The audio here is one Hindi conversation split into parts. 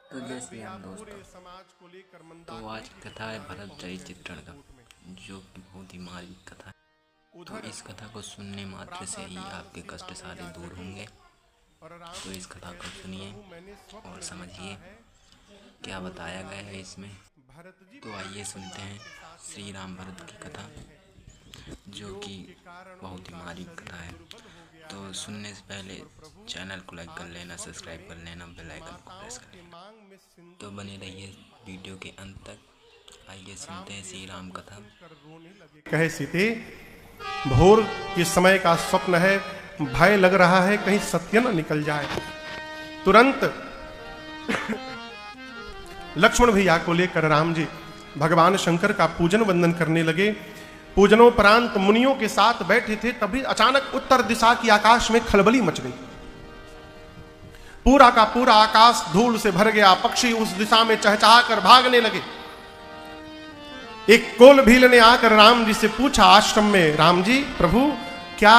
तो जय श्री राम दोस्तों। तो आज की कथा है भरत चरित्र का, जो कि बहुत ही मार्मिक कथा है। तो इस कथा को सुनने मात्र से ही आपके कष्ट सारे दूर होंगे। तो इस कथा को सुनिए और समझिए क्या बताया गया है इसमें। तो आइए सुनते हैं श्री राम भरत की कथा, जो कि बहुत ही मार्मिक कथा है। तो सुनने से पहले चैनल को लाइक कर लेना, सब्सक्राइब कर लेना, बेल आइकन को प्रेस कर लेना। तो बने रहिए वीडियो के अंत तक। आइए सुनते हैं श्री राम कथा। कहे सीते, भोर के समय का स्वप्न है, भय लग रहा है कहीं सत्य न निकल जाए। तुरंत लक्ष्मण भैया को लेकर राम जी भगवान शंकर का पूजन वंदन करने लगे। पूजनोपरांत मुनियों के साथ बैठे थे, तभी अचानक उत्तर दिशा की आकाश में खलबली मच गई। पूरा का पूरा आकाश धूल से भर गया। पक्षी उस दिशा में चहचहा कर भागने लगे। एक कोल भील ने आकर राम जी से पूछा आश्रम में, राम जी प्रभु, क्या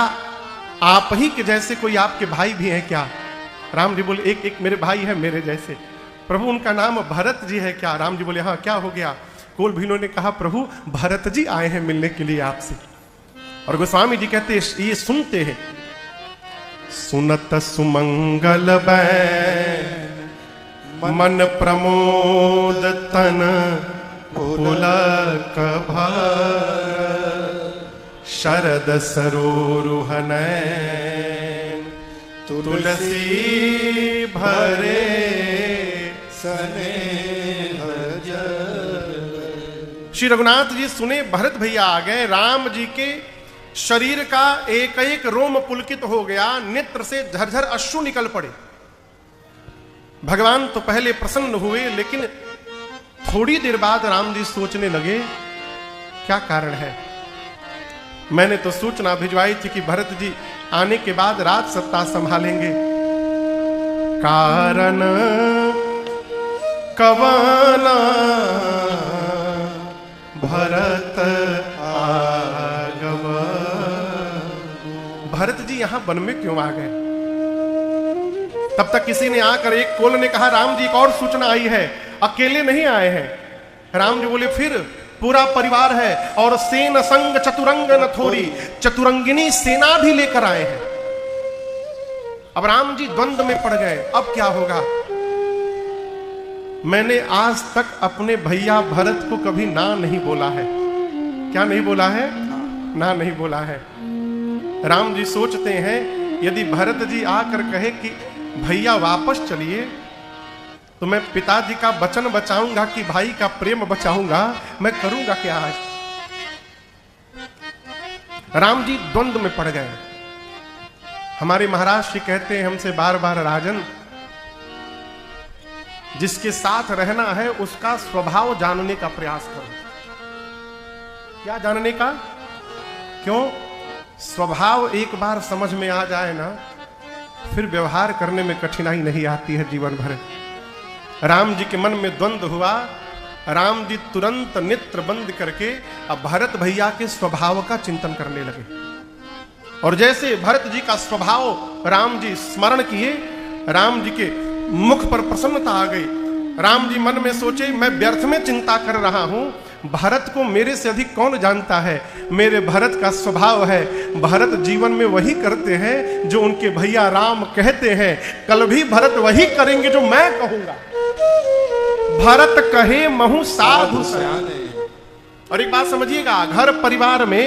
आप ही के जैसे कोई आपके भाई भी हैं क्या? राम जी बोले, एक मेरे भाई है मेरे जैसे। प्रभु, उनका नाम भरत जी है क्या? राम जी बोले, हाँ, क्या हो गया? कोल भीलों ने कहा, प्रभु भरत जी आए हैं मिलने के लिए आपसे। और गोस्वामी जी कहते ये सुनते हैं, सुनत सुमंगल मन प्रमोद तन पुलक शरद सरोरुहन तुलसी भरे सने। श्री रघुनाथ जी सुने भरत भैया आ गए। राम जी के शरीर का एक एक रोम पुलकित हो गया, नेत्र से झरझर अश्रु निकल पड़े। भगवान तो पहले प्रसन्न हुए, लेकिन थोड़ी देर बाद राम जी सोचने लगे, क्या कारण है? मैंने तो सूचना भिजवाई थी कि भरत जी आने के बाद राज सत्ता संभालेंगे। कारण कवाना भरत आगम। भरत जी यहां वन में क्यों आ गए? तब तक किसी ने आकर, एक कोल ने कहा, राम जी एक और सूचना आई है, अकेले नहीं आए हैं। राम जी बोले, फिर? पूरा परिवार है और सेन संग चतुरंग न थोरी, चतुरंगिनी सेना भी लेकर आए हैं। अब राम जी द्वंद्व में पड़ गए, अब क्या होगा? मैंने आज तक अपने भैया भरत को कभी ना नहीं बोला है। क्या नहीं बोला है? ना नहीं बोला है। राम जी सोचते हैं, यदि भरत जी आकर कहे कि भैया वापस चलिए, तो मैं पिताजी का वचन बचाऊंगा कि भाई का प्रेम बचाऊंगा? मैं करूंगा क्या आज? राम जी द्वंद्व में पड़ गए। हमारे महाराज जी कहते हैं हमसे बार बार, राजन, जिसके साथ रहना है उसका स्वभाव जानने का प्रयास करो। क्या जानने का? क्यों? स्वभाव एक बार समझ में आ जाए ना, फिर व्यवहार करने में कठिनाई नहीं आती है जीवन भर। राम जी के मन में द्वंद्व हुआ। राम जी तुरंत नेत्र बंद करके अब भरत भैया के स्वभाव का चिंतन करने लगे। और जैसे भरत जी का स्वभाव राम जी स्मरण किए, राम जी के मुख पर प्रसन्नता आ गई। राम जी मन में सोचे, मैं व्यर्थ में चिंता कर रहा हूं, भरत को मेरे से अधिक कौन जानता है? मेरे भरत का स्वभाव है, भरत जीवन में वही करते हैं जो उनके भैया राम कहते हैं। कल भी भरत वही करेंगे जो मैं कहूंगा। भरत कहे महु साधु सयाने। और एक बात समझिएगा, घर परिवार में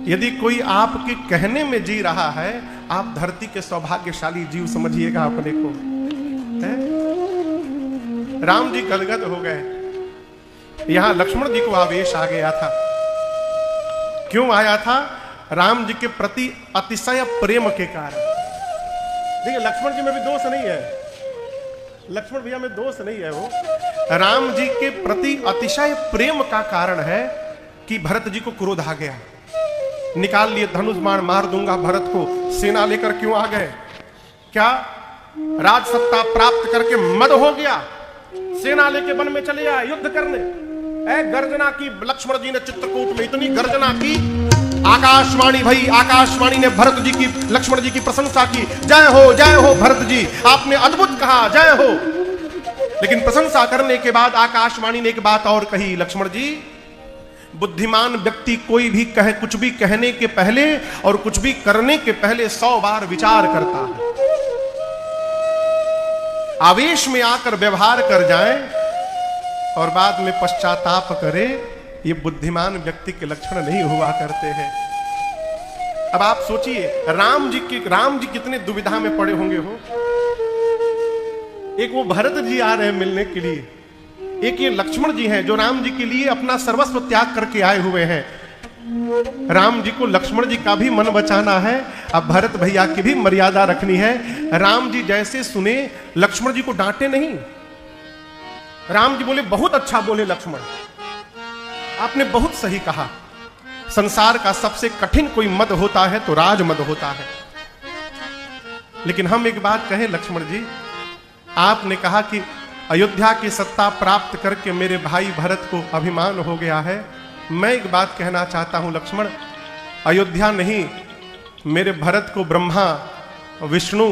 यदि कोई आपके कहने में जी रहा है, आप धरती के सौभाग्यशाली जीव समझिएगा अपने को। है? राम जी गदगद हो गए। यहां लक्ष्मण जी को आवेश आ गया था। क्यों आया था? राम जी के प्रति अतिशय प्रेम के कारण। देखिए, लक्ष्मण जी में भी दोष नहीं है, लक्ष्मण भैया में दोष नहीं है। वो राम जी के प्रति अतिशय प्रेम का कारण है कि भरत जी को क्रोध आ गया। निकाल लिए धनुष बाण, मार दूंगा भरत को। सेना लेकर क्यों आ गए? क्या राज सत्ता प्राप्त करके मद हो गया? सेना लेके वन में चले आए युद्ध करने। गर्जना की लक्ष्मण जी ने चित्रकूट में, इतनी गर्जना की आकाशवाणी भई, आकाशवाणी ने भरत जी की, लक्ष्मण जी की प्रशंसा की। जय हो भरत जी, आपने अद्भुत कहा, जय हो। लेकिन प्रशंसा करने के बाद आकाशवाणी ने एक बात और कही, लक्ष्मण जी, बुद्धिमान व्यक्ति कोई भी कहे, कुछ भी कहने के पहले और कुछ भी करने के पहले 100 बार विचार करता है। आवेश में आकर व्यवहार कर जाए और बाद में पश्चाताप करे, ये बुद्धिमान व्यक्ति के लक्षण नहीं हुआ करते हैं। अब आप सोचिए, राम जी कितने दुविधा में पड़े होंगे हो। एक वो भरत जी आ रहे हैं मिलने के लिए, एक ये लक्ष्मण जी हैं जो राम जी के लिए अपना सर्वस्व त्याग करके आए हुए हैं। राम जी को लक्ष्मण जी का भी मन बचाना है, अब भरत भैया की भी मर्यादा रखनी है। राम जी जैसे सुने, लक्ष्मण जी को डांटे नहीं। राम जी बोले, बहुत अच्छा बोले लक्ष्मण, आपने बहुत सही कहा। संसार का सबसे कठिन कोई मद होता है तो राज मद होता है। लेकिन हम एक बात कहें लक्ष्मण जी, आपने कहा कि अयोध्या की सत्ता प्राप्त करके मेरे भाई भरत को अभिमान हो गया है। मैं एक बात कहना चाहता हूं लक्ष्मण, अयोध्या नहीं, मेरे भरत को ब्रह्मा, विष्णु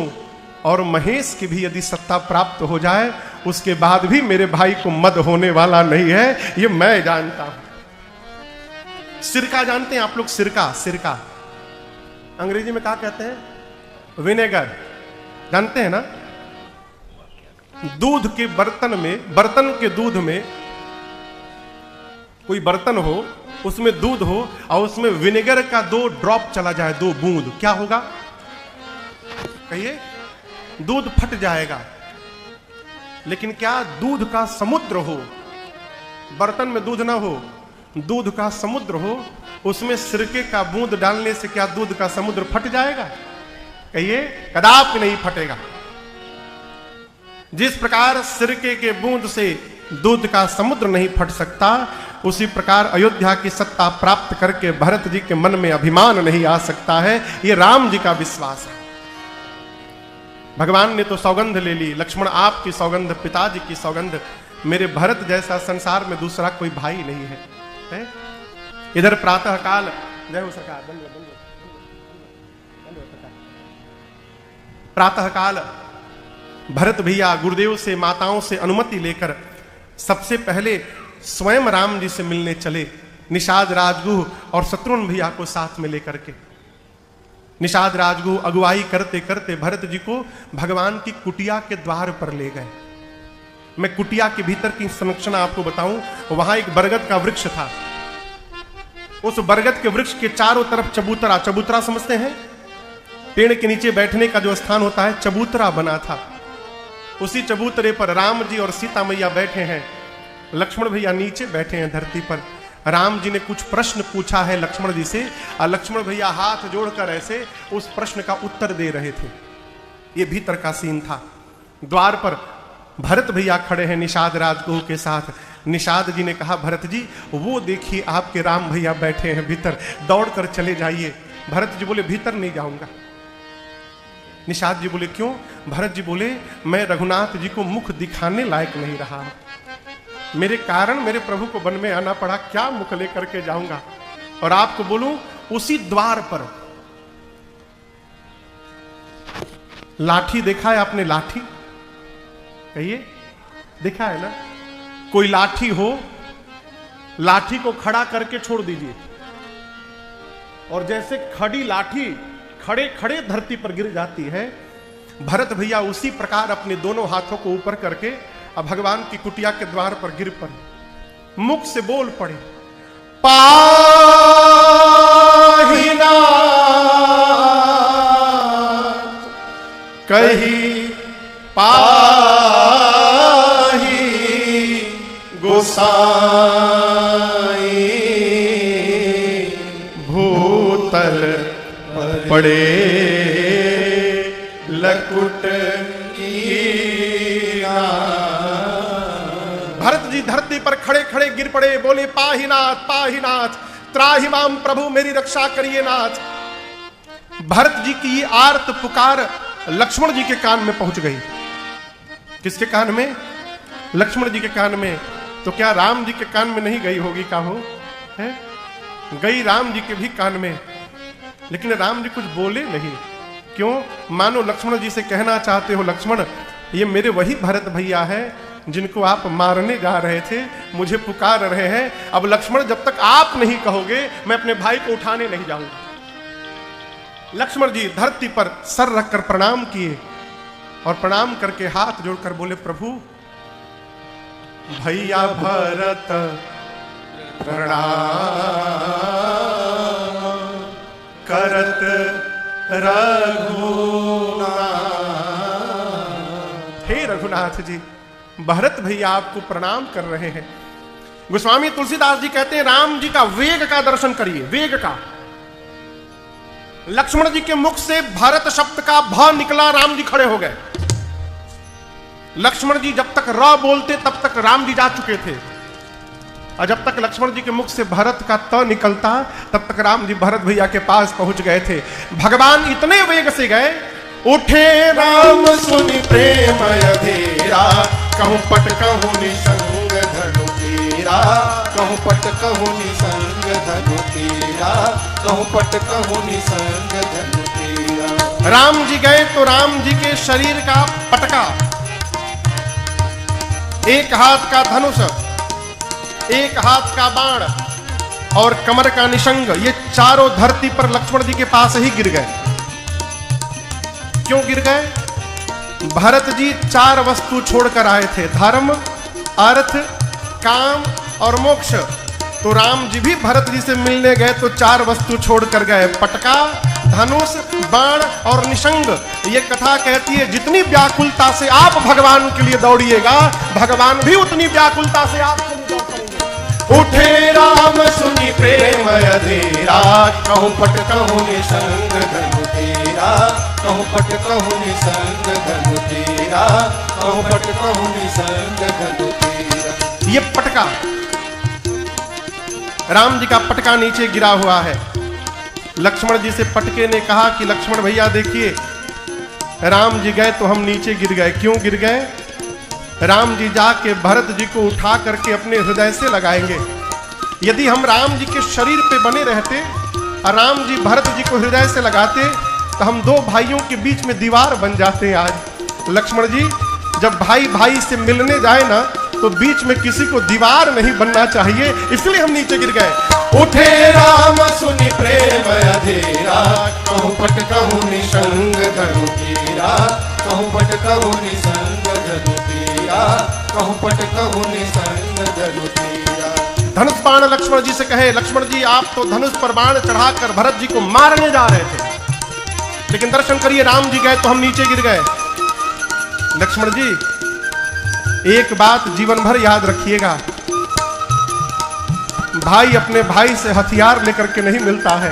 और महेश की भी यदि सत्ता प्राप्त हो जाए, उसके बाद भी मेरे भाई को मद होने वाला नहीं है, ये मैं जानता हूं। सिरका जानते हैं आप लोग? सिरका अंग्रेजी में क्या कहते हैं? विनेगर, जानते हैं ना? दूध के बर्तन के दूध में, कोई बर्तन हो, उसमें दूध हो और उसमें विनेगर का 2 ड्रॉप चला जाए, 2 बूंद, क्या होगा? कहिए, दूध फट जाएगा। लेकिन क्या दूध का समुद्र हो, बर्तन में दूध ना हो, दूध का समुद्र हो, उसमें सिरके का बूंद डालने से क्या दूध का समुद्र फट जाएगा? कहिए, कदापि नहीं फटेगा। जिस प्रकार सिरके के बूंद से दूध का समुद्र नहीं फट सकता, उसी प्रकार अयोध्या की सत्ता प्राप्त करके भरत जी के मन में अभिमान नहीं आ सकता है। ये राम जी का विश्वास है। भगवान ने तो सौगंध ले ली, लक्ष्मण आपकी सौगंध, पिताजी की सौगंध, मेरे भरत जैसा संसार में दूसरा कोई भाई नहीं है। इधर प्रातः काल, जय हो सरकार, प्रातः काल भरत भैया गुरुदेव से, माताओं से अनुमति लेकर सबसे पहले स्वयं राम जी से मिलने चले, निषाद राजगुह और शत्रुघ्न भैया को साथ में लेकर के। निषाद राजगुह अगुवाई करते करते भरत जी को भगवान की कुटिया के द्वार पर ले गए। मैं कुटिया के भीतर की संरचना आपको बताऊं, वहां एक बरगद का वृक्ष था। उस बरगद के वृक्ष के चारों तरफ चबूतरा, चबूतरा समझते हैं? पेड़ के नीचे बैठने का जो स्थान होता है, चबूतरा बना था। उसी चबूतरे पर राम जी और सीता मैया बैठे हैं, लक्ष्मण भैया नीचे बैठे हैं धरती पर। राम जी ने कुछ प्रश्न पूछा है लक्ष्मण जी से, और लक्ष्मण भैया हाथ जोड़कर ऐसे उस प्रश्न का उत्तर दे रहे थे। ये भीतर का सीन था। द्वार पर भरत भैया खड़े हैं निषाद राजगुह के साथ। निषाद जी ने कहा, भरत जी वो देखिए आपके राम भैया बैठे हैं भीतर, दौड़कर चले जाइए। भरत जी बोले, भीतर नहीं जाऊंगा। निषाद जी बोले, क्यों? भरत जी बोले, मैं रघुनाथ जी को मुख दिखाने लायक नहीं रहा, मेरे कारण मेरे प्रभु को वन में आना पड़ा, क्या मुख लेकर के जाऊंगा। और आपको बोलूं, उसी द्वार पर लाठी देखा है आपने? लाठी, कहिए, देखा है ना? कोई लाठी हो, लाठी को खड़ा करके छोड़ दीजिए, और जैसे खड़ी लाठी खड़े खड़े धरती पर गिर जाती है, भरत भैया उसी प्रकार अपने दोनों हाथों को ऊपर करके अब भगवान की कुटिया के द्वार पर गिर पड़े, मुख से बोल पड़े, पाहिना कही पाही गोसाई भूतल पड़े लकुट की। भरत जी धरती पर खड़े खड़े गिर पड़े, बोले, पाहिनाथ पाहिनाथ, त्राहि माम प्रभु, मेरी रक्षा करिए नाथ। भरत जी की ये आर्त पुकार लक्ष्मण जी के कान में पहुंच गई। किसके कान में? लक्ष्मण जी के कान में। तो क्या राम जी के कान में नहीं गई होगी? का हो है? गई राम जी के भी कान में, लेकिन राम जी कुछ बोले नहीं। क्यों? मानो लक्ष्मण जी से कहना चाहते हो, लक्ष्मण ये मेरे वही भरत भैया है जिनको आप मारने जा रहे थे, मुझे पुकार रहे हैं। अब लक्ष्मण जब तक आप नहीं कहोगे मैं अपने भाई को उठाने नहीं जाऊंगा। लक्ष्मण जी धरती पर सर रखकर प्रणाम किए और प्रणाम करके हाथ जोड़कर बोले, प्रभु भैया भरत प्रणाम करत रघुनाथ। हे रघुनाथ जी, भरत भैया आपको प्रणाम कर रहे हैं। गोस्वामी तुलसीदास जी कहते हैं राम जी का वेग का दर्शन करिए, वेग का। लक्ष्मण जी के मुख से भरत शब्द का भ निकला, राम जी खड़े हो गए। लक्ष्मण जी जब तक र बोलते तब तक राम जी जा चुके थे, और जब तक लक्ष्मण जी के मुख से भरत का त निकलता तब तक राम जी भरत भैया के पास पहुंच गए थे। भगवान इतने वेग से गए, उठे राम सुनि प्रेम अधेरा, कहूं पट कहूं निसंग धनु तेरा, कहूं पट कहूं निसंग धनु तेरा, कहूं पट कहूं निसंग धनु तेरा। राम जी गए तो राम जी के शरीर का पटका, एक हाथ का धनुष, एक हाथ का बाण और कमर का निशंग, ये चारों धरती पर लक्ष्मण जी के पास ही गिर गए। क्यों गिर गए? भरत जी 4 वस्तु छोड़कर आए थे, धर्म, अर्थ, काम और मोक्ष। तो राम जी भी भरत जी से मिलने गए तो 4 वस्तु छोड़कर गए, पटका, धनुष, बाण और निशंग। ये कथा कहती है जितनी व्याकुलता से आप भगवान के लिए दौड़िएगा, भगवान भी उतनी व्याकुलता से आपके लिए दौड़ पड़ेंगे। उठे राम सुनि प्रेम अधेरा, कहूं पट कहूं निसंग धनु तेरा, कहूं पट कहूं निसंग धनु तेरा, कहूं पट कहूं निसंग धनु तेरा। ये पटका, राम जी का पटका नीचे गिरा हुआ है। लक्ष्मण जी से पटके ने कहा कि लक्ष्मण भैया देखिए, राम जी गए तो हम नीचे गिर गए। क्यों गिर गए? राम जी जाके भरत जी को उठा करके अपने हृदय से लगाएंगे। यदि हम राम जी के शरीर पे बने रहते और राम जी भरत जी को हृदय से लगाते तो हम 2 भाइयों के बीच में दीवार बन जाते आज। लक्ष्मण जी, जब भाई भाई से मिलने जाए ना तो बीच में किसी को दीवार नहीं बनना चाहिए, इसलिए हम नीचे गिर गए। उठे राम सुनि प्रेम अधेरा, कहूं पट कहूं निसंग धनु तेरा, कहूं पट कहूं निसंग धनु तेरा, कहूं पट कहूं निसंग धनु तेरा। धनुष बाण लक्ष्मण जी से कहे, लक्ष्मण जी आप तो धनुष पर बाण चढ़ाकर भरत जी को मारने जा रहे थे, लेकिन दर्शन करिए राम जी गए तो हम नीचे गिर गए। लक्ष्मण जी एक बात जीवन भर याद रखिएगा, भाई अपने भाई से हथियार लेकर के नहीं मिलता है,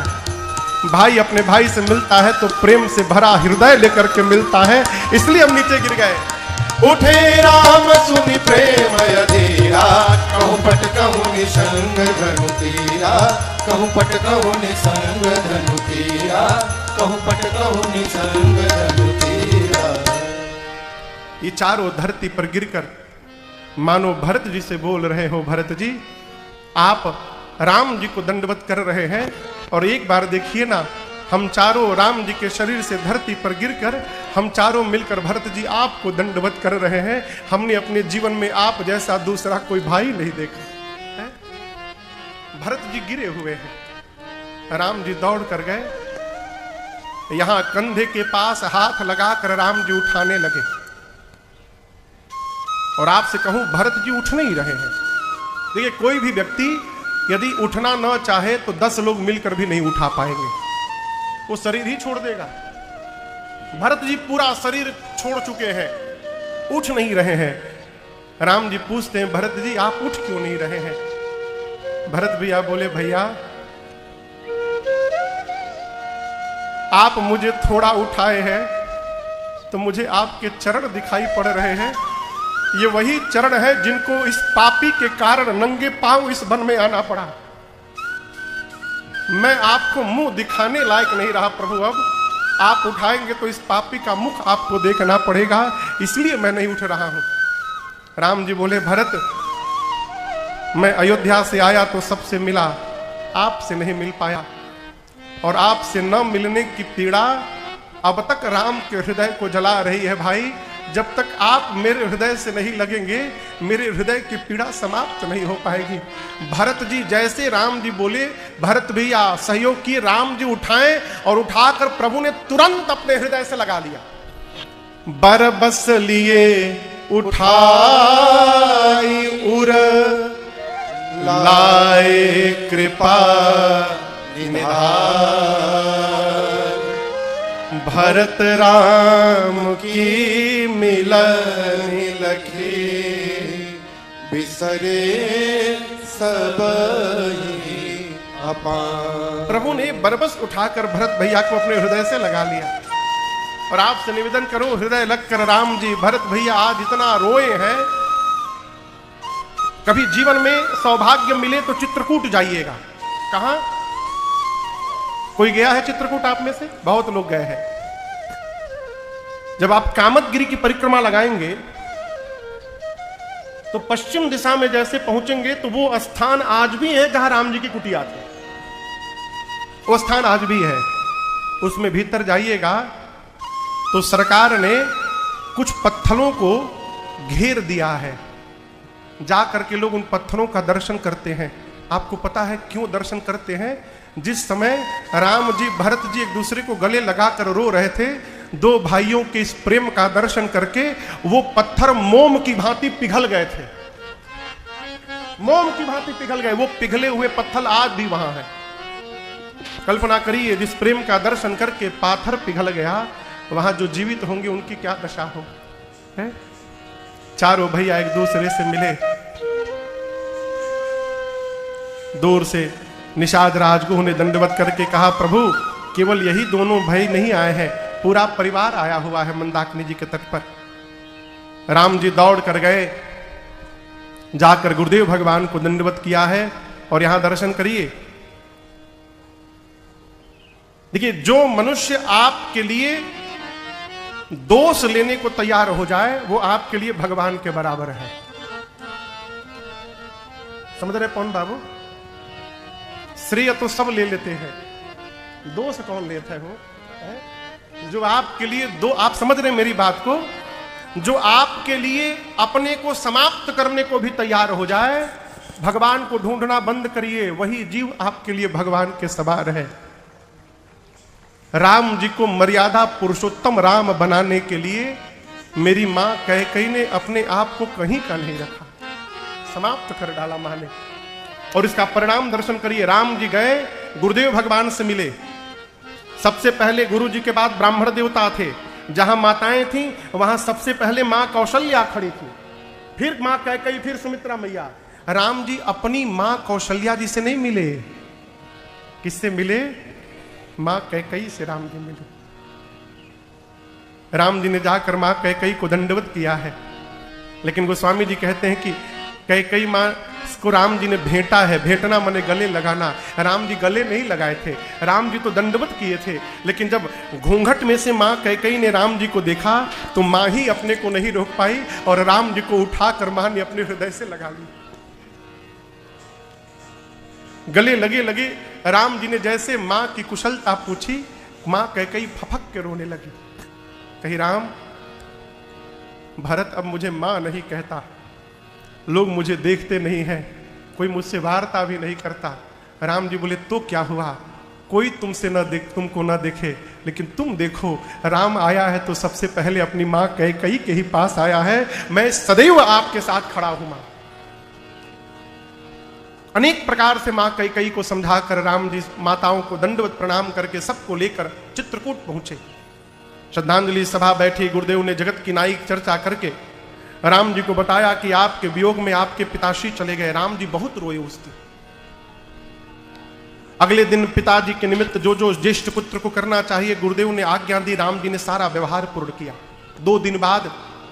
भाई अपने भाई से मिलता है तो प्रेम से भरा हृदय लेकर के मिलता है, इसलिए हम नीचे गिर गए। उठे राम सुनि प्रेम अधेरा, कहूं पट कहूं निसंग धनु तेरा, कहूं पट कहूं निसंग धनु तेरा, कहूं पट कहूं निसंग धनु तेरा। ये चारों धरती पर गिरकर मानो भरत जी से बोल रहे हो, भरत जी आप राम जी को दंडवत कर रहे हैं, और एक बार देखिए ना, हम चारों राम जी के शरीर से धरती पर गिरकर हम चारों मिलकर भरत जी आपको दंडवत कर रहे हैं। हमने अपने जीवन में आप जैसा दूसरा कोई भाई नहीं देखा है। भरत जी गिरे हुए हैं, राम जी दौड़ कर गए, यहां कंधे के पास हाथ लगाकर राम जी उठाने लगे, और आपसे कहूं भरत जी उठ नहीं रहे हैं। देखिए कोई भी व्यक्ति यदि उठना न चाहे तो 10 लोग मिलकर भी नहीं उठा पाएंगे, वो शरीर ही छोड़ देगा। भरत जी पूरा शरीर छोड़ चुके हैं, उठ नहीं रहे हैं। राम जी पूछते हैं, भरत जी आप उठ क्यों नहीं रहे हैं? भरत भैया बोले, भैया आप मुझे थोड़ा उठाए हैं तो मुझे आपके चरण दिखाई पड़ रहे हैं। ये वही चरण है जिनको इस पापी के कारण नंगे पांव इस वन में आना पड़ा। मैं आपको मुंह दिखाने लायक नहीं रहा प्रभु, अब आप उठाएंगे तो इस पापी का मुख आपको देखना पड़ेगा, इसलिए मैं नहीं उठ रहा हूं। राम जी बोले, भरत मैं अयोध्या से आया तो सबसे मिला, आपसे नहीं मिल पाया, और आपसे न मिलने की पीड़ा अब तक राम के हृदय को जला रही है। भाई, जब तक आप मेरे हृदय से नहीं लगेंगे, मेरे हृदय की पीड़ा समाप्त नहीं हो पाएगी। भरत जी जैसे राम जी बोले, भरत भैया सहयोग किए, राम जी उठाएं और उठाकर प्रभु ने तुरंत अपने हृदय से लगा लिया। बरबस लिए उठाई उर लाए कृपा भरत राम की मिलन लखी बिसरे सब अपार। प्रभु ने बरबस उठाकर भरत भैया को अपने हृदय से लगा लिया। और आपसे निवेदन करूं, हृदय लगकर राम जी भरत भैया आज इतना रोए हैं। कभी जीवन में सौभाग्य मिले तो चित्रकूट जाइएगा। कहां? कोई गया है चित्रकूट आप में से? बहुत लोग गए हैं। जब आप कामतगिरी की परिक्रमा लगाएंगे तो पश्चिम दिशा में जैसे पहुंचेंगे तो वो स्थान आज भी है जहां राम जी की कुटिया थी। वो स्थान आज भी है। उसमें भीतर जाइएगा तो सरकार ने कुछ पत्थरों को घेर दिया है। जा करके लोग उन पत्थरों का दर्शन करते हैं। आपको पता है क्यों दर्शन करते हैं? जिस समय राम जी भरत जी एक दूसरे को गले लगाकर रो रहे थे, दो भाइयों के इस प्रेम का दर्शन करके वो पत्थर मोम की भांति पिघल गए थे। मोम की भांति पिघल गए। वो पिघले हुए पत्थर आज भी वहां है। कल्पना करिए, जिस प्रेम का दर्शन करके पाथर पिघल गया, वहां जो जीवित होंगे उनकी क्या दशा हो। है? चारों भैया एक दूसरे से मिले। दूर से निषाद राजगुह ने दंडवत करके कहा, प्रभु केवल यही दोनों भाई नहीं आए हैं, पूरा परिवार आया हुआ है मंदाकिनी जी के तट पर। राम जी दौड़ कर गए, जाकर गुरुदेव भगवान को दंडवत किया है। और यहां दर्शन करिए। देखिए, जो मनुष्य आपके लिए दोष लेने को तैयार हो जाए वो आपके लिए भगवान के बराबर है। समझ रहे कौन बाबू? श्रेय तो सब ले लेते हैं, दोष कौन लेता है? वो जो आपके लिए आप समझ रहे मेरी बात को? जो आपके लिए अपने को समाप्त करने को भी तैयार हो जाए, भगवान को ढूंढना बंद करिए, वही जीव आपके लिए भगवान के सवार है। राम जी को मर्यादा पुरुषोत्तम राम बनाने के लिए मेरी मां कैकेयी ने अपने आप को कहीं का नहीं रखा, समाप्त कर डाला मां ने। और इसका परिणाम दर्शन करिए। राम जी गए, गुरुदेव भगवान से मिले। सबसे पहले गुरु जी के बाद ब्राह्मण देवता थे। जहां माताएं थीं वहां सबसे पहले मां कौशल्या खड़ी थी, फिर मां कैकेयी, फिर सुमित्रा मैया। राम जी अपनी मां कौशल्या जी से नहीं मिले। किससे मिले? मां कैकेयी से राम जी मिले। राम जी ने जाकर मां कैकेयी को दंडवत किया है। लेकिन गोस्वामी जी कहते हैं कि कैकेयी मां को राम जी ने भेंटा है। भेंटना माने गले लगाना। राम जी गले नहीं लगाए थे, राम जी तो दंडवत किए थे। लेकिन जब घूंघट में से मां कैकेयी ने राम जी को देखा तो मां ही अपने को नहीं रोक पाई और राम जी को उठाकर मां ने अपने हृदय से लगा ली। गले लगे लगे राम जी ने जैसे मां की कुशलता पूछी, मां कैकेयी फफक के रोने लगी। कही, राम, भरत अब मुझे मां नहीं कहता, लोग मुझे देखते नहीं हैं, कोई मुझसे वार्ता भी नहीं करता। राम जी बोले, तो क्या हुआ? कोई तुमसे न देख, तुमको न देखे, लेकिन तुम देखो, राम आया है तो सबसे पहले अपनी मां कैकेयी के ही पास आया है। मैं सदैव आपके साथ खड़ा हूं मां। अनेक प्रकार से मां कैकेयी को समझाकर राम जी माताओं को दंडवत प्रणाम करके सबको लेकर चित्रकूट पहुंचे। श्रद्धांजलि सभा बैठी। गुरुदेव ने जगत की नायिक चर्चा करके राम जी को बताया कि आपके वियोग में आपके पिताश्री चले गए। राम जी बहुत रोए उस दिन। अगले दिन पिताजी के निमित्त जो जो ज्येष्ठ पुत्र को करना चाहिए गुरुदेव ने आज्ञा दी। राम जी ने सारा व्यवहार पूर्ण किया। 2 दिन बाद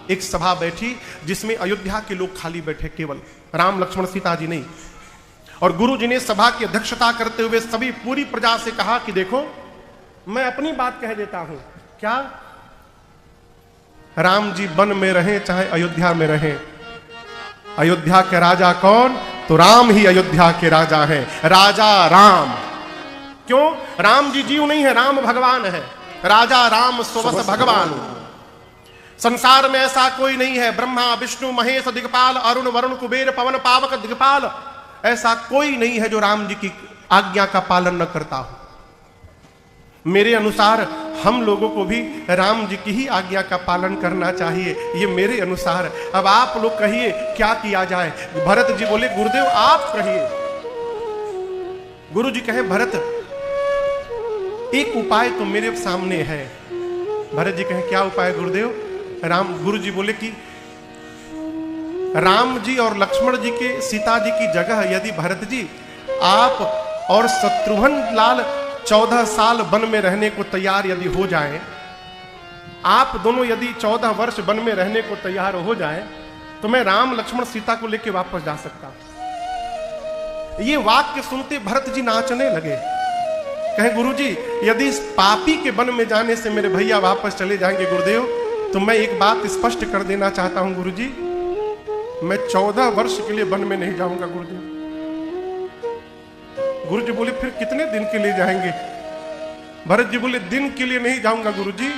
एक सभा बैठी जिसमें अयोध्या के लोग खाली बैठे, केवल राम लक्ष्मण सीता जी नहीं। और गुरु जी ने सभा की अध्यक्षता करते हुए सभी पूरी प्रजा से कहा कि देखो, मैं अपनी बात कह देता हूं। क्या? राम जी वन में रहें चाहे अयोध्या में रहें, अयोध्या के राजा कौन? तो राम ही अयोध्या के राजा हैं, राजा राम। क्यों? राम जी जीव नहीं है, राम भगवान है। राजा राम स्ववस भगवान। संसार में ऐसा कोई नहीं है, ब्रह्मा विष्णु महेश दिग्पाल अरुण वरुण कुबेर पवन पावक दिग्पाल, ऐसा कोई नहीं है जो राम जी की आज्ञा का पालन न करता हो। मेरे अनुसार हम लोगों को भी राम जी की ही आज्ञा का पालन करना चाहिए, ये मेरे अनुसार। अब आप लोग कहिए क्या किया जाए? भरत जी बोले गुरुदेव आप कहिए। गुरु जी कहे भरत एक उपाय तो मेरे सामने है। भरत जी कहे क्या उपाय गुरुदेव? गुरु जी बोले कि राम जी और लक्ष्मण जी के सीता जी की जगह यदि भरत जी आप और शत्रुघ्न लाल 14 साल वन में रहने को तैयार यदि हो जाएं, आप दोनों यदि 14 वर्ष वन में रहने को तैयार हो जाएं, तो मैं राम लक्ष्मण सीता को लेकर वापस जा सकता। ये वाक्य सुनते भरत जी नाचने लगे। कहे गुरुजी यदि इस पापी के वन में जाने से मेरे भैया वापस चले जाएंगे गुरुदेव, तो मैं एक बात स्पष्ट कर देना चाहता हूं गुरुजी, मैं 14 वर्ष के लिए वन में नहीं जाऊंगा गुरुजी। गुरुजी बोले फिर कितने दिन के लिए जाएंगे? भरत जी बोले दिन के लिए नहीं जाऊंगा गुरुजी,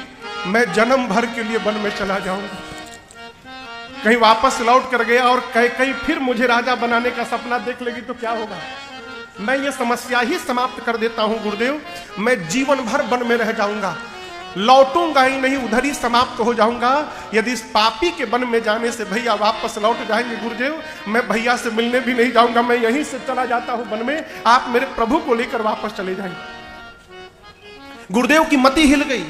मैं जन्म भर के लिए वन में चला जाऊंगा। कहीं वापस लौट कर गया और कहीं फिर मुझे राजा बनाने का सपना देख लेगी तो क्या होगा? मैं ये समस्या ही समाप्त कर देता हूं गुरुदेव, मैं जीवन भर वन में रह जाऊंगा, लौटूंगा ही नहीं, उधर ही समाप्त हो जाऊंगा। यदि इस पापी के वन में जाने से भैया वापस लौट जाएंगे गुरुदेव, मैं भैया से मिलने भी नहीं जाऊंगा, मैं यहीं से चला जाता हूं वन में, आप मेरे प्रभु को लेकर वापस चले जाएंगे। गुरुदेव की मति हिल गई।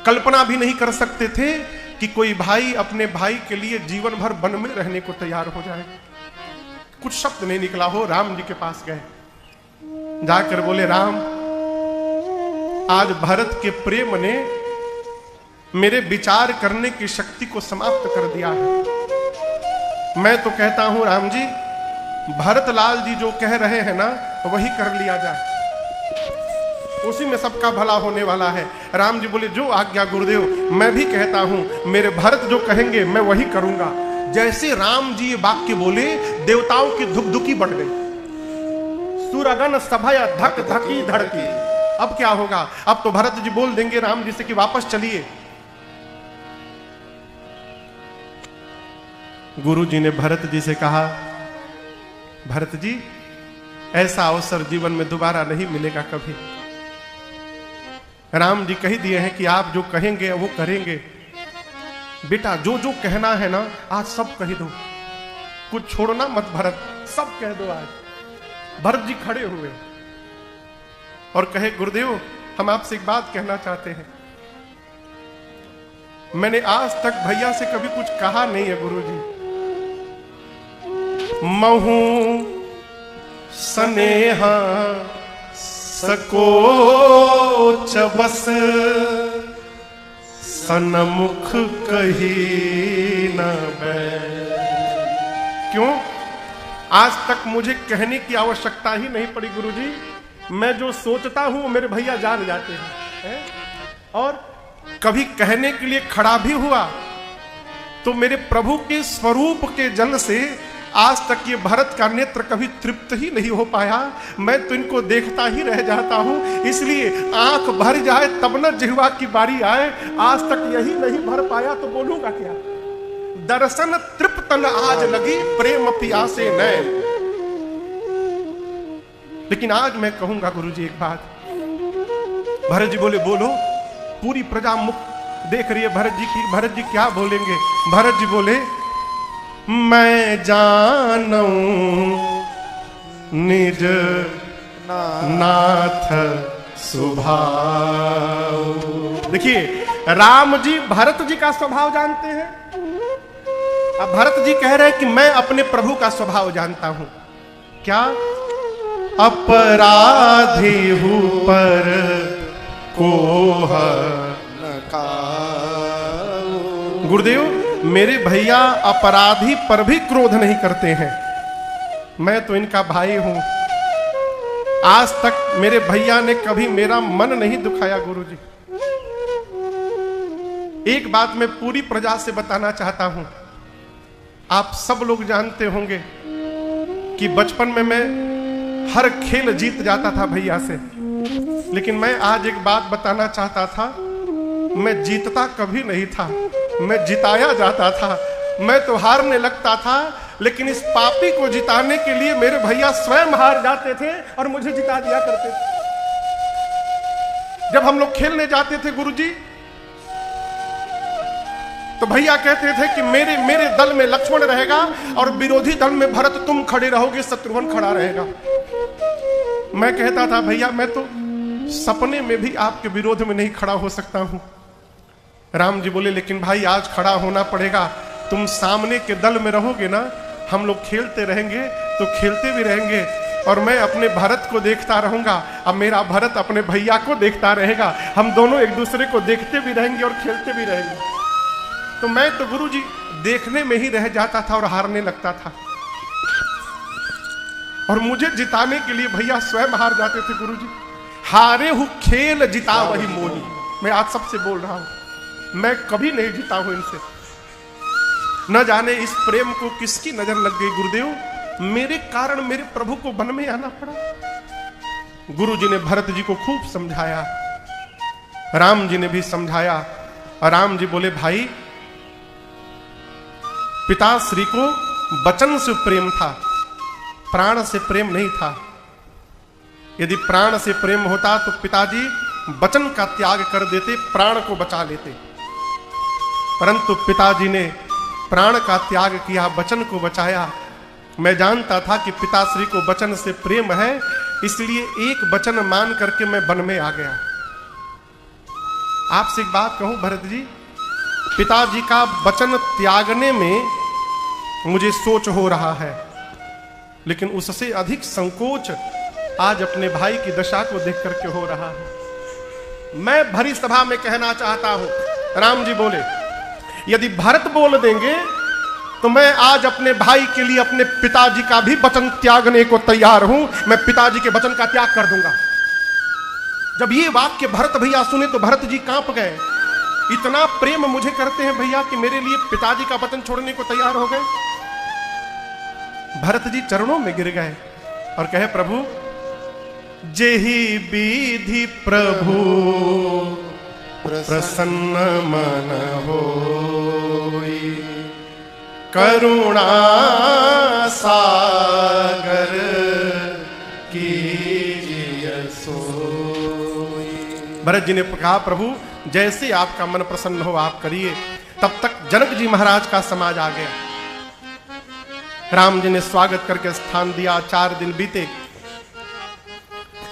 कल्पना भी नहीं कर सकते थे कि कोई भाई अपने भाई के लिए जीवन भर वन में रहने को तैयार हो जाए। कुछ शब्द नहीं निकला हो, राम जी के पास गए, जाकर बोले राम आज भरत के प्रेम ने मेरे विचार करने की शक्ति को समाप्त कर दिया है। मैं तो कहता हूं राम जी भरत लाल जी जो कह रहे हैं ना वही कर लिया जाए, उसी में सबका भला होने वाला है। राम जी बोले जो आज्ञा गुरुदेव, मैं भी कहता हूं मेरे भरत जो कहेंगे मैं वही करूंगा। जैसे राम जी ये वाक्य बोले देवताओं की धुकधुकी बढ़ गई, सुरगन सभया धक धकी धड़की। अब क्या होगा? अब तो भरत जी बोल देंगे राम जी से कि वापस चलिए। गुरु जी ने भरत जी से कहा भरत जी ऐसा अवसर जीवन में दोबारा नहीं मिलेगा कभी। राम जी कह दिए हैं कि आप जो कहेंगे वो करेंगे। बेटा जो जो कहना है ना आज सब कह दो, कुछ छोड़ना मत भरत, सब कह दो आज। भरत जी खड़े हुए और कहे गुरुदेव हम आपसे एक बात कहना चाहते हैं। मैंने आज तक भैया से कभी कुछ कहा नहीं है गुरुजी। महू स्नेहा सकोच बस सनमुख कही न बैठ। क्यों? आज तक मुझे कहने की आवश्यकता ही नहीं पड़ी गुरुजी। मैं जो सोचता हूं मेरे भैया जान जाते हैं, और कभी कहने के लिए खड़ा भी हुआ तो मेरे प्रभु के स्वरूप के जल से आज तक ये भरत का नेत्र कभी तृप्त ही नहीं हो पाया। मैं तो इनको देखता ही रह जाता हूं, इसलिए आंख भर जाए तब न जिह्वा की बारी आए। आज तक यही नहीं भर पाया तो बोलूंगा क्या? दर्शन तृप्त न आज लगी प्रेम पियासे नैन। लेकिन आज मैं कहूंगा गुरुजी एक बात। भरत जी बोले बोलो। पूरी प्रजा मुख देख रही है भरत जी की, भरत जी क्या बोलेंगे? भरत जी बोले मैं जानूं निज नाथ स्वभाव। देखिए राम जी भरत जी का स्वभाव जानते हैं। अब भरत जी कह रहे हैं कि मैं अपने प्रभु का स्वभाव जानता हूं। क्या? अपराधी हूं पर कोह न काऊ। गुरुदेव मेरे भैया अपराधी पर भी क्रोध नहीं करते हैं। मैं तो इनका भाई हूं। आज तक मेरे भैया ने कभी मेरा मन नहीं दुखाया गुरुजी। एक बात मैं पूरी प्रजा से बताना चाहता हूं, आप सब लोग जानते होंगे कि बचपन में मैं हर खेल जीत जाता था भैया से, लेकिन मैं आज एक बात बताना चाहता था, मैं जीतता कभी नहीं था, मैं जिताया जाता था। मैं तो हारने लगता था, लेकिन इस पापी को जिताने के लिए मेरे भैया स्वयं हार जाते थे और मुझे जिता दिया करते थे। जब हम लोग खेलने जाते थे गुरुजी, तो भैया कहते थे कि मेरे दल में लक्ष्मण रहेगा और विरोधी दल में भरत, तुम खड़े रहोगे, शत्रुघ्न खड़ा रहेगा। मैं कहता था भैया मैं तो सपने में भी आपके विरोध में नहीं खड़ा हो सकता हूं। राम जी बोले लेकिन भाई आज खड़ा होना पड़ेगा, तुम सामने के दल में रहोगे ना, हम लोग खेलते रहेंगे तो खेलते भी रहेंगे, और मैं अपने भरत को देखता रहूंगा, अब मेरा भरत अपने भैया को देखता रहेगा, हम दोनों एक दूसरे को देखते भी रहेंगे और खेलते भी रहेंगे। तो मैं तो गुरुजी देखने में ही रह जाता था और हारने लगता था, और मुझे जिताने के लिए भैया स्वयं हार जाते थे गुरुजी। हारे हूं खेल जिता वही मोही, मैं आज सबसे बोल रहा हूं, मैं कभी नहीं जीता हूं इनसे। न जाने इस प्रेम को किसकी नजर लग गई गुरुदेव, मेरे कारण मेरे प्रभु को वन में आना पड़ा। गुरुजी ने भरत जी को खूब समझाया, राम जी ने भी समझाया, और राम जी बोले भाई पिताश्री को वचन से प्रेम था, प्राण से प्रेम नहीं था। यदि प्राण से प्रेम होता तो पिताजी वचन का त्याग कर देते, प्राण को बचा लेते, परंतु पिताजी ने प्राण का त्याग किया, वचन को बचाया। मैं जानता था कि पिताश्री को वचन से प्रेम है, इसलिए एक वचन मान करके मैं वन में आ गया। आपसे एक बात कहूं भरत जी, पिताजी का वचन त्यागने में मुझे सोच हो रहा है, लेकिन उससे अधिक संकोच आज अपने भाई की दशा को देख करके हो रहा है। मैं भरी सभा में कहना चाहता हूं, राम जी बोले यदि भरत बोल देंगे तो मैं आज अपने भाई के लिए अपने पिताजी का भी वचन त्यागने को तैयार हूं, मैं पिताजी के वचन का त्याग कर दूंगा। जब ये वाक्य भरत भैया सुने तो भरत जी कांप गए, इतना प्रेम मुझे करते हैं भैया कि मेरे लिए पिताजी का वचन छोड़ने को तैयार हो गए। भरत जी चरणों में गिर गए और कहे प्रभु जेहि विधि प्रभु प्रसन्न मन होई, करुणा सागर कीजिए सोई। भरत जी ने कहा प्रभु जैसे आपका मन प्रसन्न हो आप करिए। तब तक जनक जी महाराज का समाज आ गया। राम जी ने स्वागत करके स्थान दिया। 4 दिन बीते।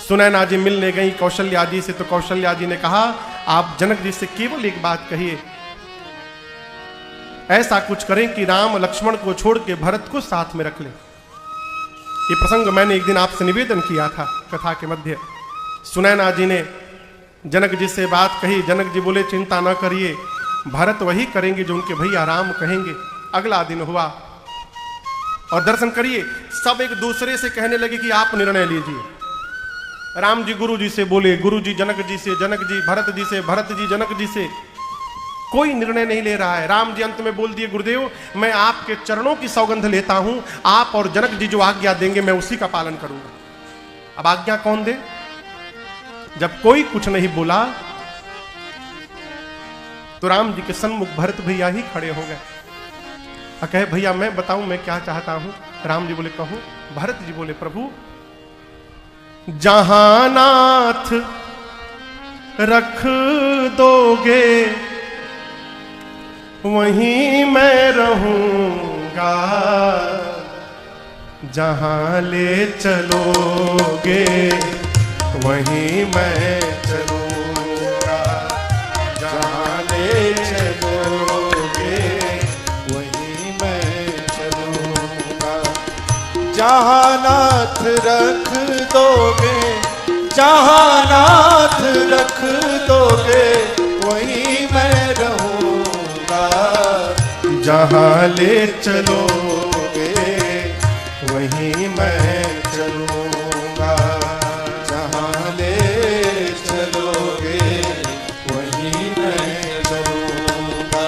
सुनैना जी मिलने गई कौशल्या जी से, तो कौशल्या जी ने कहा आप जनक जी से केवल एक बात कहिए, ऐसा कुछ करें कि राम लक्ष्मण को छोड़ के भरत को साथ में रख ले। ये प्रसंग मैंने एक दिन आपसे निवेदन किया था कथा के मध्य। सुनैना जी ने जनक जी से बात कही। जनक जी बोले चिंता न करिए, भरत वही करेंगे जो उनके भैया राम कहेंगे। अगला दिन हुआ और दर्शन करिए, सब एक दूसरे से कहने लगे कि आप निर्णय लीजिए। राम जी गुरु जी से बोले, गुरु जी जनक जी से, जनक जी भरत जी से, भरत जी जनक जी से। कोई निर्णय नहीं ले रहा है। राम जी अंत में बोल दिए गुरुदेव मैं आपके चरणों की सौगंध लेता हूं, आप और जनक जी जो आज्ञा देंगे मैं उसी का पालन करूंगा। अब आज्ञा कौन दे? जब कोई कुछ नहीं बोला तो राम जी के सन्मुख भरत भैया ही खड़े हो गए। कहे भैया मैं बताऊं मैं क्या चाहता हूं। राम जी बोले कहो। भरत जी बोले प्रभु जहां नाथ रख दोगे वहीं मैं रहूंगा, जहां ले चलोगे वहीं मैं चलूंगा, जहां ले चलोगे वहीं मैं चलूंगा। जहां नाथ रख दोगे, जहां नाथ रख दोगे वहीं मैं रहूंगा, जहां ले चलोगे वहीं मैं चलूंगा, जहां ले चलोगे वहीं मैं चलूंगा।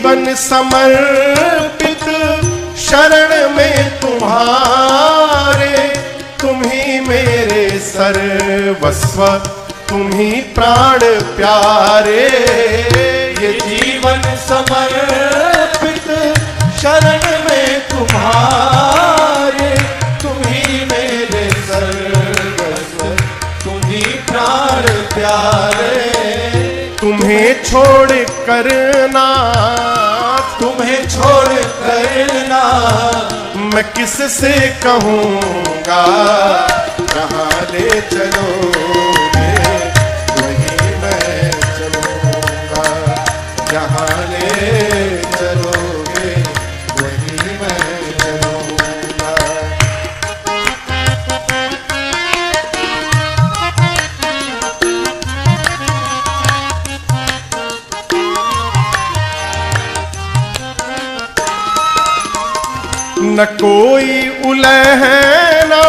जीवन समर्पित शरण में तुम्हारे, तुम ही मेरे सर्वस्व, तुम ही प्राण प्यारे। ये जीवन समर्पित शरण में तुम्हारे, तुम ही मेरे सर्वस्व, तुम ही प्राण प्यारे। तुम्हें छोड़ करना, तुम्हें छोड़ करना मैं किससे कहूँगा, जहाँ ले चलोगे वहीं मैं चलूँगा, जहाँ ले चलोगे वहीं मैं चलूँगा। न कोई उलहना,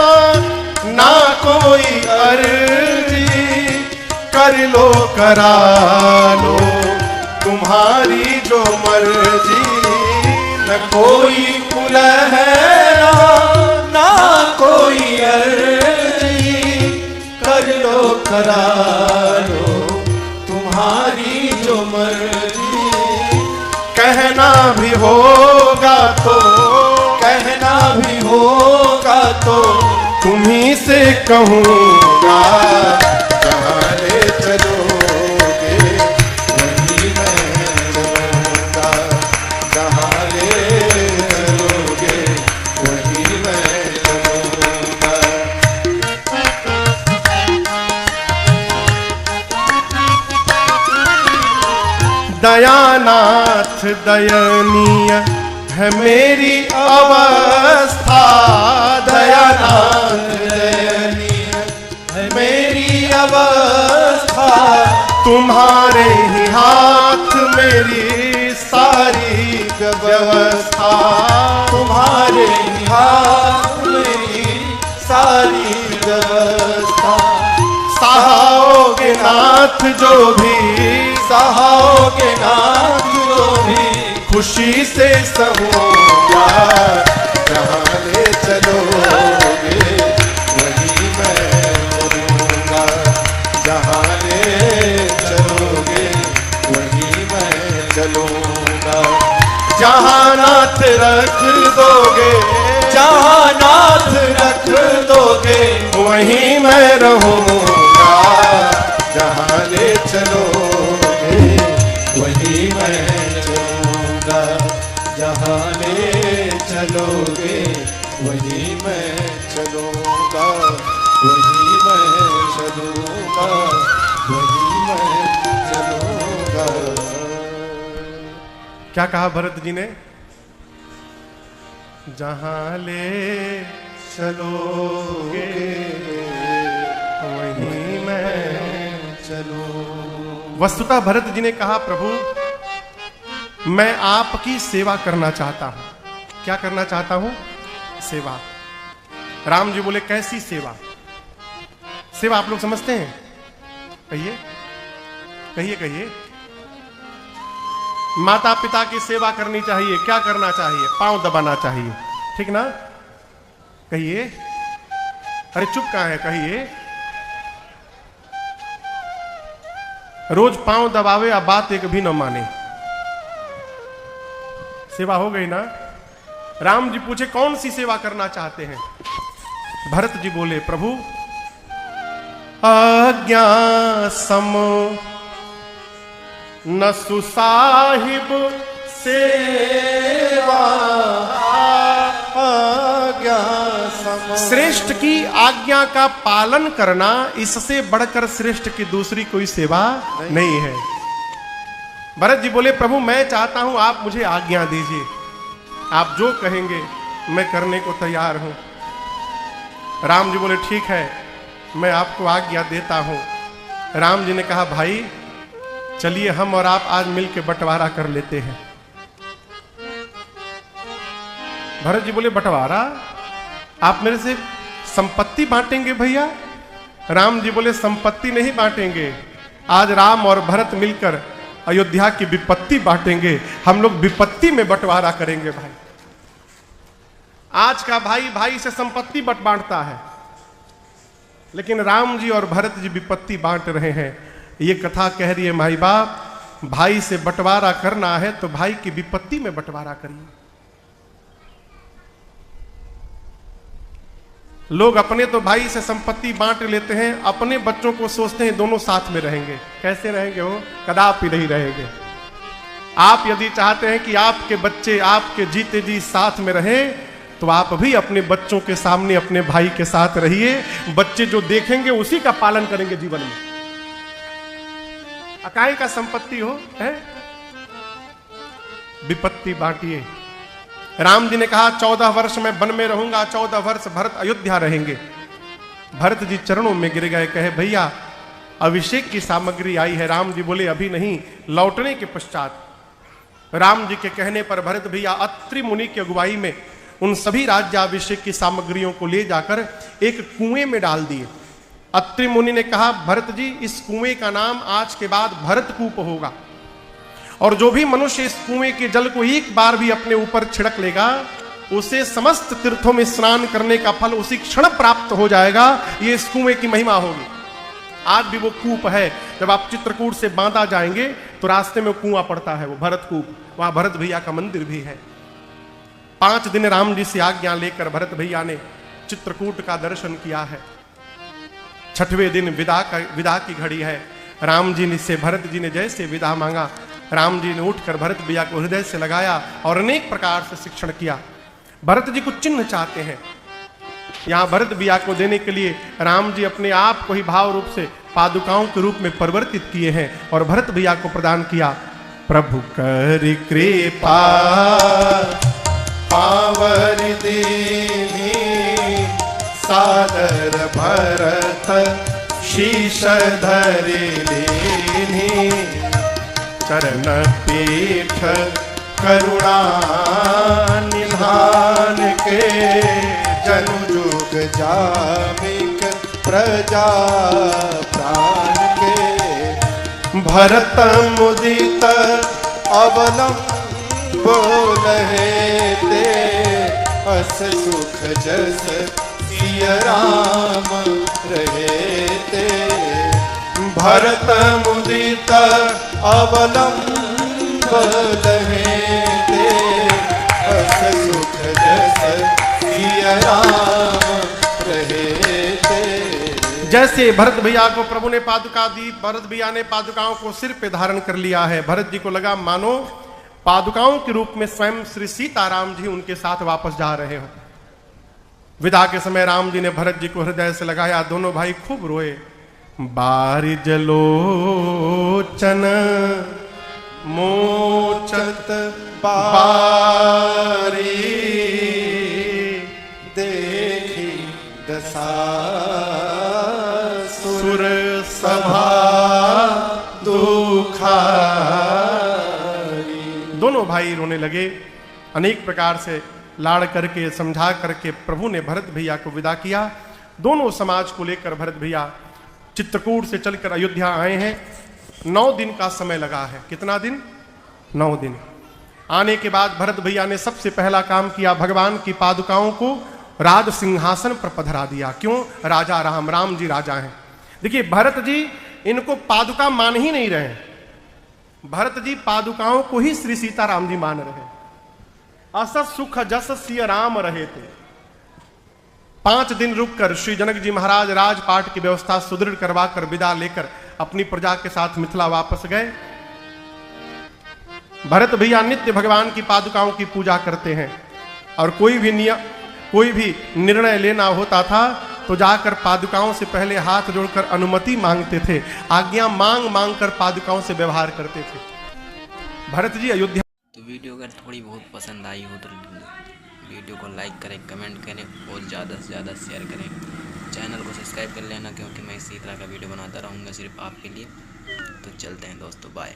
ना कोई अर्जी, कर लो करा लो तुम्हारी जो मर्जी। न कोई उलहना, ना कोई अर्जी, कर लो करा लो तुम्हारी जो मर्जी। कहना भी होगा तो, कहना भी होगा तो तुम्ही से कहूँगा, जहाँ ले चलोगे वहीं मैं चलूँगा, जहाँ ले चलोगे वहीं मैं चलूँगा। दयानाथ दयनीय है मेरी अवस्था, दयानाथ दयनीय है मेरी अवस्था। तुम्हारे ही हाथ मेरी सारी व्यवस्था, तुम्हारे ही हाथ मेरी सारी व्यवस्था। सहाओगे नाथ जो भी, सहाओगे नाथ जो भी, खुशी से सहूँगा, जहाँ ले चलोगे वहीं मैं चलूँगा, जहाँ ले चलोगे वहीं मैं चलूँगा। जहाँ नाथ रख दोगे, जहाँ नाथ रख दोगे वहीं मैं रहूँगा, जहाँ ले चलोगे वहीं मैं चलूँगा, जहाँ ले चलोगे वहीं मैं चलूँगा, वहीं मैं चलूँगा, वहीं मैं चलूँगा। क्या कहा भरत जी ने? जहाँ ले चलोगे वहीं मैं चलूँ। वस्तुतः भरत जी ने कहा, प्रभु मैं आपकी सेवा करना चाहता हूं। क्या करना चाहता हूं? सेवा। राम जी बोले, कैसी सेवा? सेवा आप लोग समझते हैं? कहिए कहिए कहिए। माता पिता की सेवा करनी चाहिए। क्या करना चाहिए? पांव दबाना चाहिए, ठीक ना? कहिए। अरे चुप कहां है? कहिए। रोज पांव दबावे या बात एक भी न माने, सेवा हो गई ना? राम जी पूछे, कौन सी सेवा करना चाहते हैं? भरत जी बोले, प्रभु आज्ञा सम न सुसाहिब सेवा, आज्ञा सम। श्रेष्ठ की आज्ञा का पालन करना, इससे बढ़कर श्रेष्ठ की दूसरी कोई सेवा नहीं है। भरत जी बोले, प्रभु मैं चाहता हूं आप मुझे आज्ञा दीजिए, आप जो कहेंगे मैं करने को तैयार हूं। राम जी बोले, ठीक है मैं आपको आज्ञा देता हूं। राम जी ने कहा, भाई चलिए हम और आप आज मिलकर बंटवारा कर लेते हैं। भरत जी बोले, बंटवारा? आप मेरे से संपत्ति बांटेंगे भैया? राम जी बोले, संपत्ति नहीं बांटेंगे, आज राम और भरत मिलकर अयोध्या की विपत्ति बांटेंगे, हम लोग विपत्ति में बंटवारा करेंगे भाई। आज का भाई भाई से संपत्ति बांटता है, लेकिन राम जी और भरत जी विपत्ति बांट रहे हैं। ये कथा कह रही है भाई बाप, भाई से बंटवारा करना है तो भाई की विपत्ति में बंटवारा करिए। लोग अपने तो भाई से संपत्ति बांट लेते हैं, अपने बच्चों को सोचते हैं दोनों साथ में रहेंगे। कैसे रहेंगे वो? कदापि नहीं रहेंगे। आप यदि चाहते हैं कि आपके बच्चे आपके जीते जी साथ में रहें, तो आप भी अपने बच्चों के सामने अपने भाई के साथ रहिए। बच्चे जो देखेंगे उसी का पालन करेंगे जीवन में। अकाई का संपत्ति हो है, विपत्ति बांटिए। राम जी ने कहा 14 वर्ष मैं वन में रहूंगा, 14 वर्ष भरत अयोध्या रहेंगे। भरत जी चरणों में गिर गए, कहे भैया अभिषेक की सामग्री आई है। राम जी बोले अभी नहीं, लौटने के पश्चात। राम जी के कहने पर भरत भैया अत्रि मुनि की अगुवाई में उन सभी राज्याभिषेक की सामग्रियों को ले जाकर एक कुएं में डाल दिए। अत्रि मुनि ने कहा भरत जी इस कुएं का नाम आज के बाद भरतकूप होगा, और जो भी मनुष्य इस कुएं के जल को एक बार भी अपने ऊपर छिड़क लेगा, उसे समस्त तीर्थों में स्नान करने का फल उसी क्षण प्राप्त हो जाएगा। ये इस कुएं की महिमा होगी। आज भी वो कूप है। जब आप चित्रकूट से बांदा जाएंगे तो रास्ते में कुआं पड़ता है, वो भरतकूप। वहां भरत भैया का मंदिर भी है। 5 दिन राम जी से आज्ञा लेकर भरत भैया ने चित्रकूट का दर्शन किया है। 6वें दिन विदा की घड़ी है। राम जी से भरत जी ने जैसे विदा मांगा, राम जी ने उठकर भरत भैया को हृदय से लगाया और अनेक प्रकार से शिक्षण किया। भरत जी कुछ चिन्ह चाहते हैं, यहां भरत भैया को देने के लिए राम जी अपने आप को ही भाव रूप से पादुकाओं के रूप में परिवर्तित किए हैं और भरत भैया को प्रदान किया। प्रभु कर कृपा पावर दीनी सादर भरत शीश धरि लीनी, चरण पीठ करुणा निधान के, जनु जुग जामिक प्रजा प्राण के। भरत मुदित अवलंब बोलहे ते, अस सुख जस सिय राम रहे ते। भरत मुदित अवलंब लहे ते, अस सुख जस सिय राम रहे ते। जैसे भरत भैया को प्रभु ने पादुका दी, भरत भैया ने पादुकाओं को सिर पे धारण कर लिया है। भरत जी को लगा मानो पादुकाओं के रूप में स्वयं श्री सीताराम जी उनके साथ वापस जा रहे हो। विदा के समय राम जी ने भरत जी को हृदय से लगाया। दोनों भाई खूब रोए। बारिज लोचन मोचत बारी, देखी दशा सुर सभा दुखारी। दोनों भाई रोने लगे। अनेक प्रकार से लाड़ करके समझा करके प्रभु ने भरत भैया को विदा किया। दोनों समाज को लेकर भरत भैया चित्रकूट से चलकर अयोध्या आए हैं। 9 दिन का समय लगा है। कितना दिन? 9 दिन। आने के बाद भरत भैया ने सबसे पहला काम किया, भगवान की पादुकाओं को राज सिंहासन पर पधरा दिया। क्यों? राजा राम जी राजा हैं। देखिए भरत जी इनको पादुका मान ही नहीं रहे। भरत जी पादुकाओं को ही श्री सीताराम जी मान रहे। असत सुख जस सिय राम रहे थे। 5 दिन रुककर श्री जनक जी महाराज राजपाट की व्यवस्था सुदृढ़ करवा कर विदा लेकर अपनी प्रजा के साथ मिथिला वापस गए। भरत भैया नित्य भगवान की पादुकाओं की पूजा करते हैं और कोई भी निर्णय लेना होता था तो जाकर पादुकाओं से पहले हाथ जोड़कर अनुमति मांगते थे। आज्ञा मांग कर पादुकाओं से व्यवहार करते थे। भरत जी अयोध्या। तो वीडियो अगर थोड़ी बहुत पसंद आई हो तो वीडियो को लाइक करें, कमेंट करें और ज़्यादा से ज़्यादा शेयर करें। चैनल को सब्सक्राइब कर लेना, क्योंकि मैं इसी तरह का वीडियो बनाता रहूँगा सिर्फ आपके लिए। तो चलते हैं दोस्तों, बाय।